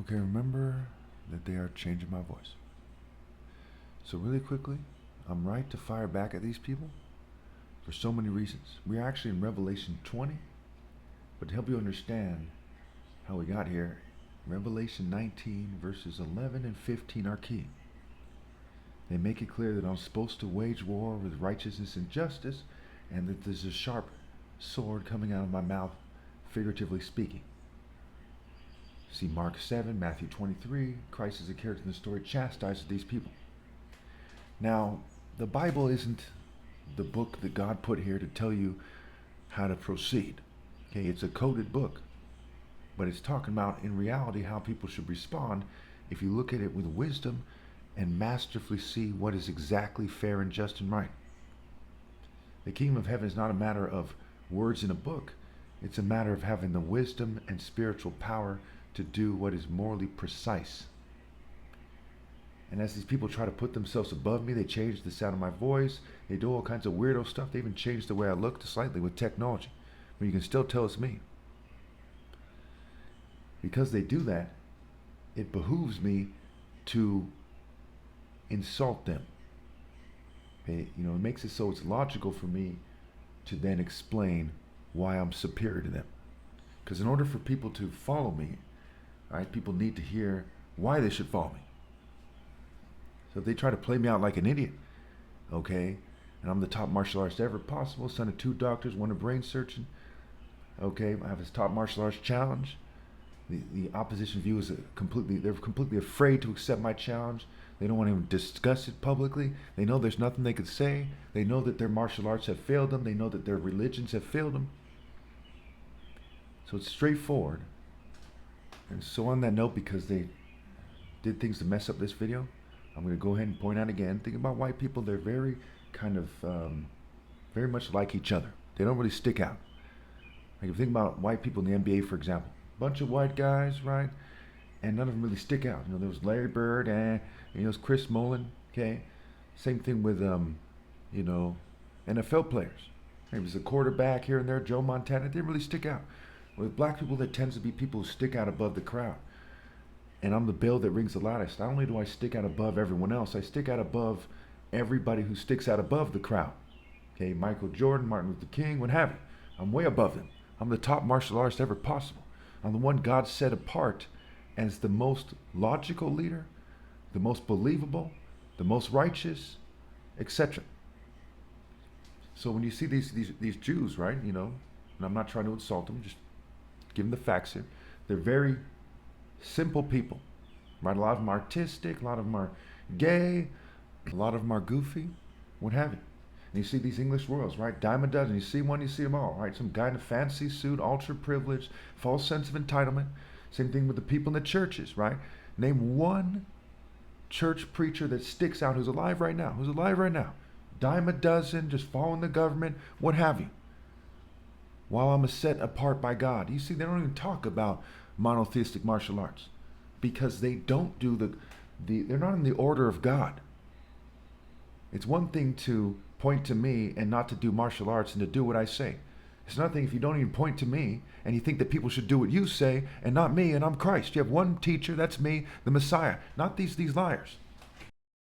Okay, remember that they are changing my voice. So really quickly, I'm right to fire back at these people for so many reasons. We're actually in Revelation 20, but to help you understand how we got here, Revelation 19 verses 11 and 15 are key. They make it clear that I'm supposed to wage war with righteousness and justice, and that there's a sharp sword coming out of my mouth, figuratively speaking. See Mark 7, Matthew 23, Christ is a character in the story, chastises these people. Now, the Bible isn't the book that God put here to tell you how to proceed. Okay, it's a coded book, but it's talking about in reality how people should respond if you look at it with wisdom and masterfully see what is exactly fair and just and right. The kingdom of heaven is not a matter of words in a book. It's a matter of having the wisdom and spiritual power to do what is morally precise. And as these people try to put themselves above me, they change the sound of my voice. They do all kinds of weirdo stuff. They even change the way I look slightly with technology. But you can still tell it's me. Because they do that, it behooves me to insult them. Okay? You know, it makes it so it's logical for me to then explain why I'm superior to them. Because in order for people to follow me, right, people need to hear why they should follow me. So if they try to play me out like an idiot, okay, and I'm the top martial artist ever possible, son of 2 doctors, 1 a brain surgeon, okay, I have this top martial arts challenge. The opposition view is they're completely afraid to accept my challenge. They don't want to even discuss it publicly. They know there's nothing they could say. They know that their martial arts have failed them. They know that their religions have failed them. So it's straightforward. And so on that note, because they did things to mess up this video, I'm going to go ahead and point out again, think about white people, they're very kind of, very much like each other. They don't really stick out. Like if you think about white people in the NBA, for example, bunch of white guys, right? And none of them really stick out. You know, there was Larry Bird and, you know, there's Chris Mullin, okay? Same thing with, you know, NFL players. There was a quarterback here and there, Joe Montana, they didn't really stick out. With black people, there tends to be people who stick out above the crowd. And I'm the bell that rings the loudest. Not only do I stick out above everyone else, I stick out above everybody who sticks out above the crowd. Okay, Michael Jordan, Martin Luther King, what have you. I'm way above them. I'm the top martial artist ever possible. I'm the one God set apart as the most logical leader, the most believable, the most righteous, etc. So when you see these Jews, right, you know, and I'm not trying to insult them, just give them the facts here. They're very simple people, right? A lot of them are artistic, a lot of them are gay, a lot of them are goofy, what have you. And you see these English royals, right? Dime a dozen. You see one, you see them all, right? Some guy in a fancy suit, ultra privileged, false sense of entitlement. Same thing with the people in the churches, right? Name one church preacher that sticks out who's alive right now. Who's alive right now? Dime a dozen, just following the government, what have you. While I'm set apart by God. You see, they don't even talk about monotheistic martial arts because they don't do they're not in the order of God. It's one thing to point to me and not to do martial arts and to do what I say. It's another thing if you don't even point to me and you think that people should do what you say and not me and I'm Christ. You have one teacher, that's me, the Messiah, not these liars.